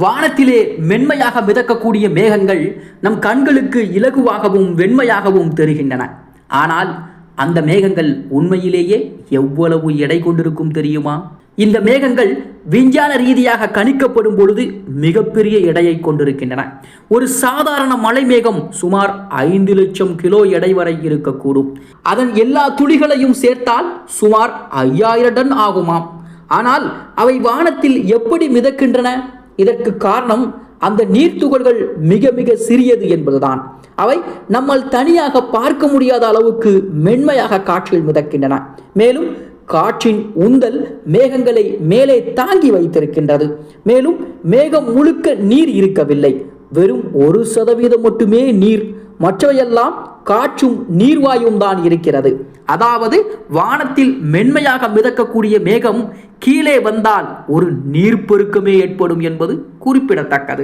வானத்திலே மென்மையாக மிதக்கக்கூடிய மேகங்கள் நம் கண்களுக்கு இலகுவாகவும் வெண்மையாகவும் தெரிகின்றன. ஆனால் அந்த மேகங்கள் உண்மையிலேயே எவ்வளவு எடை கொண்டிருக்கும் தெரியுமா? இந்த மேகங்கள் விஞ்ஞான ரீதியாக கணிக்கப்படும் பொழுது மிகப்பெரிய எடையை கொண்டிருக்கின்றன. ஒரு சாதாரண மழை மேகம் சுமார் 5 லட்சம் கிலோ எடை வரை இருக்கக்கூடும். அதன் எல்லா துளிகளையும் சேர்த்தால் சுமார் 5000 டன் ஆகுமாம். ஆனால் அவை வானத்தில் எப்படி மிதக்கின்றன? இதற்கு காரணம் அந்த நீர்த்துகள்கள் மிக மிக சிறியது என்பதுதான். அவை நம்மால் தனியாக பார்க்க முடியாத அளவுக்கு மென்மையாக காற்றில் மிதக்கின்றன. மேலும் காற்றின் உந்தல் மேகங்களை மேலே தாங்கி வைத்திருக்கின்றது. மேலும் மேகம் முழுக்க நீர் இருக்கவில்லை, வெறும் 1% மட்டுமே நீர். மற்றவையெல்லாம் காற்றும் நீர்வாயும் தான் இருக்கிறது. அதாவது வானத்தில் மென்மையாக மிதக்கக்கூடிய மேகம் கீழே வந்தால் ஒரு நீர்ப்பெருக்கமே ஏற்படும் என்பது குறிப்பிடத்தக்கது.